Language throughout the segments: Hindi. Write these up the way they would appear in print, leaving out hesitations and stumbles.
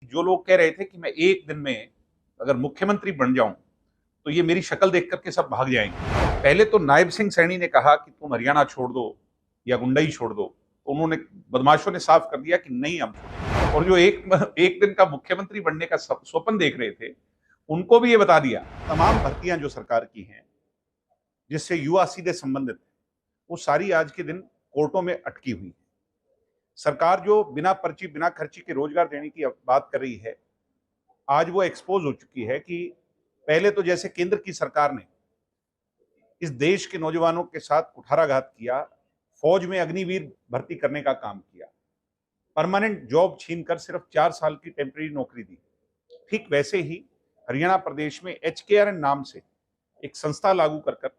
जो लोग कह रहे थे कि मैं एक दिन में अगर मुख्यमंत्री बन जाऊं तो ये मेरी शक्ल देख करके सब भाग जाएंगे। पहले तो नायब सिंह सैनी ने कहा कि तुम हरियाणा छोड़ दो या गुंडई छोड़ दो, तो उन्होंने बदमाशों ने साफ कर दिया कि नहीं हम छोड़ेंगे। और जो एक दिन का मुख्यमंत्री बनने का स्वप्न देख रहे थे, उनको भी ये बता दिया तमाम भर्तियां जो सरकार की हैं जिससे युवा सीधे संबंधित है, वो सारी आज के दिन कोर्टों में अटकी हुई है। सरकार जो बिना पर्ची बिना खर्ची के रोजगार देने की बात कर रही है, आज वो एक्सपोज हो चुकी है कि पहले तो जैसे केंद्र की सरकार ने इस देश के नौजवानों के साथ कुठाराघात किया, फौज में अग्निवीर भर्ती करने का काम किया, परमानेंट जॉब छीनकर सिर्फ 4 साल की टेम्परेरी नौकरी दी, ठीक वैसे ही हरियाणा प्रदेश में HKRN नाम से एक संस्था लागू कर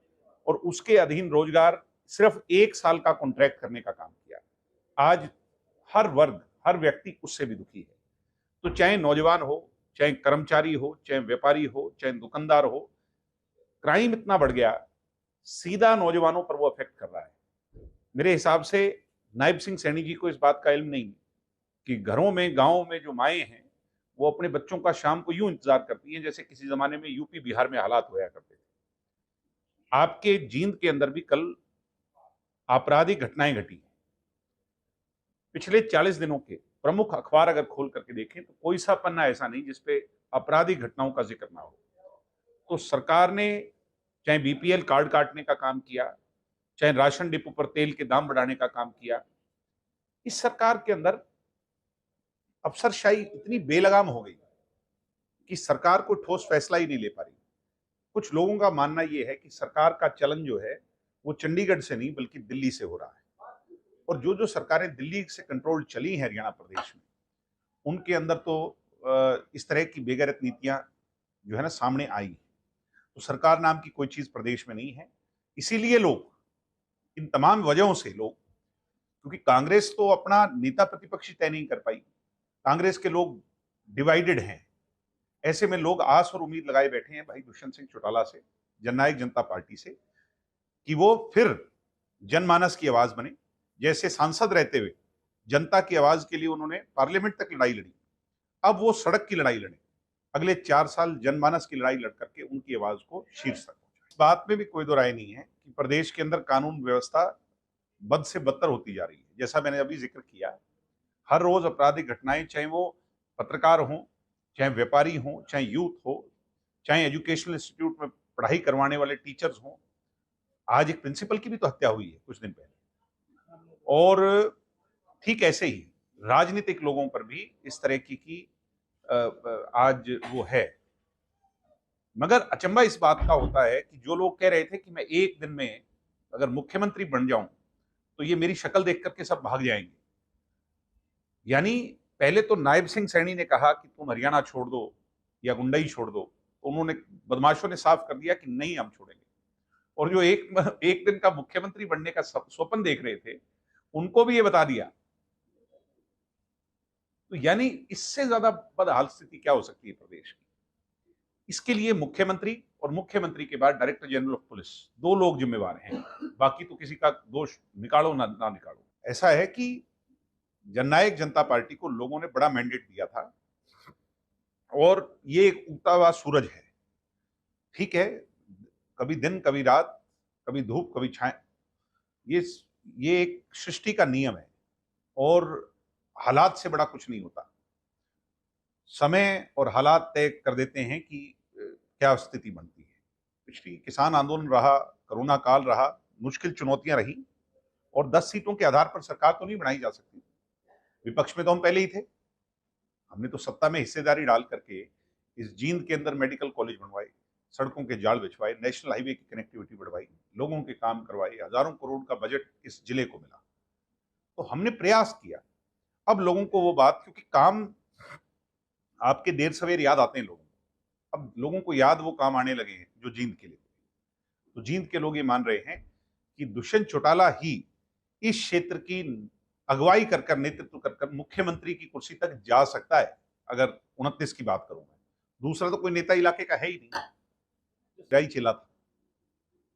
और उसके अधीन रोजगार सिर्फ 1 साल का कॉन्ट्रैक्ट करने का काम किया। आज हर वर्ग, हर व्यक्ति उससे भी दुखी है। तो चाहे नौजवान हो, चाहे कर्मचारी हो, चाहे व्यापारी हो, चाहे दुकानदार हो, क्राइम इतना बढ़ गया, सीधा नौजवानों पर वो अफेक्ट कर रहा है। मेरे हिसाब से नायब सिंह सैनी जी को इस बात का इल्म नहीं कि घरों में, गांवों में जो माएं हैं, वो अपने बच्चों का शाम को यूं इंतजार करती हैं जैसे किसी जमाने में यूपी बिहार में हालात होया करते थे। आपके जींद के अंदर भी कल आपराधिक घटनाएं घटी। पिछले 40 दिनों के प्रमुख अखबार अगर खोल करके देखें तो कोई सा पन्ना ऐसा नहीं जिसपे आपराधिक घटनाओं का जिक्र ना हो। तो सरकार ने चाहे BPL कार्ड काटने का काम किया, चाहे राशन डिपो पर तेल के दाम बढ़ाने का काम किया, इस सरकार के अंदर अफसरशाही इतनी बेलगाम हो गई कि सरकार को ठोस फैसला ही नहीं ले पा रही। कुछ लोगों का मानना यह है कि सरकार का चलन जो है वो चंडीगढ़ से नहीं बल्कि दिल्ली से हो रहा है। और जो जो सरकारें दिल्ली से कंट्रोल चली हैं हरियाणा प्रदेश में, उनके अंदर तो इस तरह की बेगैरत नीतियां जो है ना सामने आई। तो सरकार नाम की कोई चीज प्रदेश में नहीं है। इसीलिए लोग, इन तमाम वजहों से लोग, क्योंकि कांग्रेस तो अपना नेता प्रतिपक्षी तय नहीं कर पाई, कांग्रेस के लोग डिवाइडेड हैं। ऐसे में लोग आस और उम्मीद लगाए बैठे हैं भाई दुष्यंत सिंह चौटाला से, जननायक जनता पार्टी से, कि वो फिर जनमानस की आवाज बने। जैसे सांसद रहते हुए जनता की आवाज के लिए उन्होंने पार्लियामेंट तक लड़ाई लड़ी, अब वो सड़क की लड़ाई लड़े। अगले 4 साल जनमानस की लड़ाई लड़ करके उनकी आवाज को शीर्ष तक पहुंचाए। इस बात में भी कोई दो राय नहीं है कि प्रदेश के अंदर कानून व्यवस्था बद से बदतर होती जा रही है। जैसा मैंने अभी जिक्र किया, हर रोज आपराधिक घटनाएं, चाहे वो पत्रकार हों, चाहे व्यापारी हों, चाहे यूथ हो, चाहे एजुकेशनल इंस्टीट्यूट में पढ़ाई करवाने वाले टीचर्स हों। आज एक प्रिंसिपल की भी तो हत्या हुई है कुछ दिन पहले। और ठीक ऐसे ही राजनीतिक लोगों पर भी इस तरह की आज वो है। मगर अचंभा इस बात का होता है कि जो लोग कह रहे थे कि मैं एक दिन में अगर मुख्यमंत्री बन जाऊं तो ये मेरी शक्ल देख करके सब भाग जाएंगे। यानी पहले तो नायब सिंह सैनी ने कहा कि तुम हरियाणा छोड़ दो या गुंडई छोड़ दो, तो उन्होंने, बदमाशों ने साफ कर दिया कि नहीं हम छोड़ेंगे। और जो एक दिन का मुख्यमंत्री बनने का स्वप्न देख रहे थे, उनको भी ये बता दिया। तो यानी इससे ज्यादा बदहाल स्थिति क्या हो सकती है प्रदेश की। इसके लिए मुख्यमंत्री और मुख्यमंत्री के बाद डायरेक्टर जनरल ऑफ पुलिस, दो लोग जिम्मेवार हैं। बाकी तो किसी का दोष निकालो ना निकालो। ऐसा है कि जननायक जनता पार्टी को लोगों ने बड़ा मैंडेट दिया था और ये एक उगता हुआ सूरज है। ठीक है, कभी दिन कभी रात, कभी धूप कभी छाए, ये ये एक सृष्टि का नियम है और हालात से बड़ा कुछ नहीं होता। समय और हालात तय कर देते हैं कि क्या स्थिति बनती है। पिछली किसान आंदोलन रहा, कोरोना काल रहा, मुश्किल चुनौतियां रही, और 10 सीटों के आधार पर सरकार तो नहीं बनाई जा सकती। विपक्ष में तो हम पहले ही थे। हमने तो सत्ता में हिस्सेदारी डाल करके इस जींद के अंदर मेडिकल कॉलेज बनवाए, सड़कों के जाल बिछवाए, नेशनल हाईवे की कनेक्टिविटी बढ़वाई, लोगों के काम करवाए, हजारों करोड़ का बजट इस जिले को मिला। तो हमने प्रयास किया। अब लोगों को वो बात, क्योंकि काम आपके देर सवेर याद आते हैं लोगों को, अब लोगों को याद वो काम आने लगे हैं जो जींद के लिए। तो जींद के लोग ये मान रहे हैं कि दुष्यंत चौटाला ही इस क्षेत्र की अगुवाई कर नेतृत्व कर मुख्यमंत्री की कुर्सी तक जा सकता है। अगर 29 की बात करूं मैं, दूसरा तो कोई नेता इलाके का है ही नहीं। ही चिल्ला था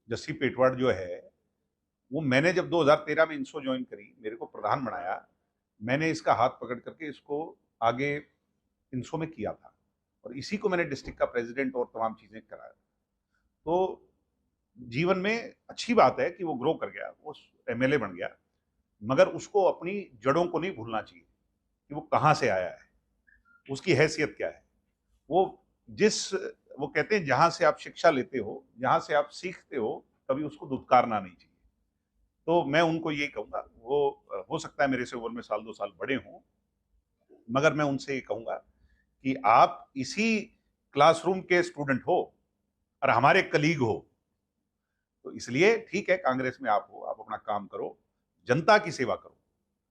जस्सी पेटवाड़ जो है, वो मैंने जब 2013 में इंसो ज्वाइन करी, मेरे को प्रधान बनाया, मैंने इसका हाथ पकड़ करके इसको आगे 300 में किया था, और इसी को मैंने डिस्ट्रिक्ट का प्रेसिडेंट और तमाम चीजें कराया। तो जीवन में अच्छी बात है कि वो ग्रो कर गया, वो एमएलए बन गया, मगर उसको अपनी जड़ों को नहीं भूलना चाहिए कि वो कहाँ से आया है, उसकी हैसियत क्या है। वो जिस वो कहते हैं जहां से आप शिक्षा लेते हो, जहां से आप सीखते हो, कभी उसको दुत्कारना नहीं चाहिए। तो मैं उनको यही कहूंगा, वो हो सकता है मेरे से उम्र में साल 2 साल बड़े हों, मगर मैं उनसे ये कहूंगा कि आप इसी क्लासरूम के स्टूडेंट हो और हमारे कलीग हो, तो इसलिए ठीक है कांग्रेस में आप हो, आप अपना काम करो, जनता की सेवा करो,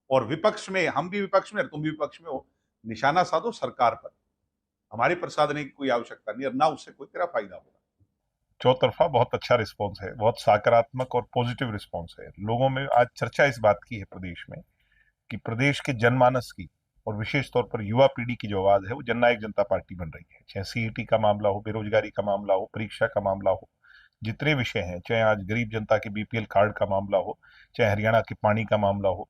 और विपक्ष में, हम भी विपक्ष में और तुम भी विपक्ष में हो, निशाना साधो सरकार पर। हमारे पर साधने की कोई आवश्यकता नहीं, और ना उससे कोई तेरा फायदा होगा। चौतरफा बहुत अच्छा रिस्पॉन्स है, बहुत सकारात्मक और पॉजिटिव रिस्पॉन्स है। लोगों में आज चर्चा इस बात की है प्रदेश में कि प्रदेश के जनमानस की और विशेष तौर पर युवा पीढ़ी की जो आवाज है वो जननायक जनता पार्टी बन रही है। चाहे सीईटी का मामला हो, बेरोजगारी का मामला हो, परीक्षा का मामला हो, जितने विषय हैं, चाहे आज गरीब जनता के बीपीएल कार्ड का मामला हो, चाहे हरियाणा के पानी का मामला हो,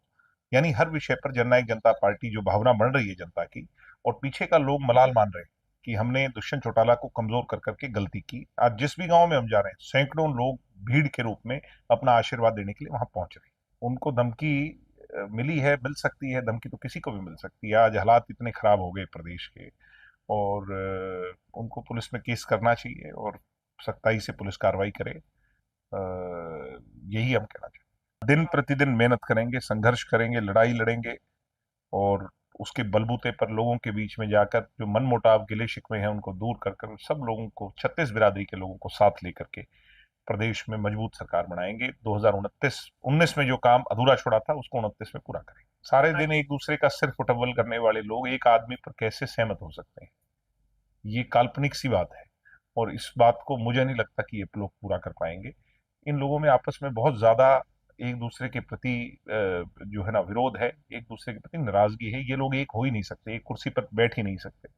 यानी हर विषय पर जननायक जनता पार्टी जो भावना बन रही है जनता की, और पीछे का लोग मलाल मान रहे हैं कि हमने दुष्यंत चौटाला को कमजोर कर करके गलती की। आज जिस भी गांव में हम जा रहे हैं, सैकड़ों लोग भीड़ के रूप में अपना आशीर्वाद देने के लिए वहां पहुंच रहे हैं। उनको धमकी मिली है, मिल सकती है, धमकी तो किसी को भी मिल सकती है। आज हालात इतने खराब हो गए प्रदेश के, और उनको पुलिस में केस करना चाहिए और सख्ताई से पुलिस कार्रवाई करे। यही हम कहना चाहते हैं। दिन प्रतिदिन मेहनत करेंगे, संघर्ष करेंगे, लड़ाई लड़ेंगे, और उसके बलबूते पर लोगों के बीच में जाकर जो मन मुटाव गिले शिकवे हैं उनको दूर कर कर सब लोगों को, 36 बिरादरी के लोगों को साथ लेकर के प्रदेश में मजबूत सरकार बनाएंगे। 2029 19 में जो काम अधूरा छोड़ा था उसको 29 में पूरा करेंगे। सारे दिन एक दूसरे का सिर फुटबल करने वाले लोग एक आदमी पर कैसे सहमत हो सकते हैं? ये काल्पनिक सी बात है, और इस बात को मुझे नहीं लगता कि ये लोग पूरा कर पाएंगे। इन लोगों में आपस में बहुत ज्यादा एक दूसरे के प्रति जो है ना विरोध है, एक दूसरे के प्रति नाराजगी है। ये लोग एक हो ही नहीं सकते, एक कुर्सी पर बैठ ही नहीं सकते।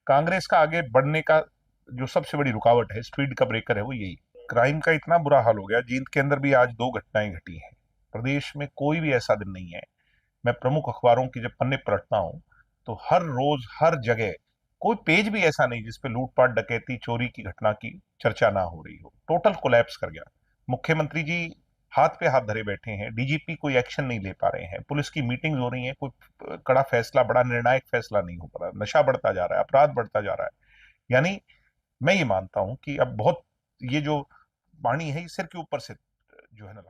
कांग्रेस का आगे बढ़ने का जो सबसे बड़ी रुकावट है, स्पीड का ब्रेकर है, वो यही। क्राइम का इतना बुरा हाल हो गया, जींद के अंदर भी आज 2 घटनाएं घटी हैं। प्रदेश में कोई भी ऐसा दिन नहीं है, मैं प्रमुख अखबारों की जब पन्ने पलटता हूं तो हर रोज हर जगह कोई पेज भी ऐसा नहीं जिसपे लूटपाट, डकैती, चोरी की घटना की चर्चा ना हो रही हो। टोटल कोलैप्स कर गया। मुख्यमंत्री जी हाथ पे हाथ धरे बैठे हैं, डीजीपी कोई एक्शन नहीं ले पा रहे हैं, पुलिस की मीटिंग हो रही है, कोई कड़ा फैसला, बड़ा निर्णायक फैसला नहीं हो पा रहा, नशा बढ़ता जा रहा है, अपराध बढ़ता जा रहा है। यानी मैं ये मानता हूं कि अब बहुत, ये जो पानी है ये सिर के ऊपर से जो है ना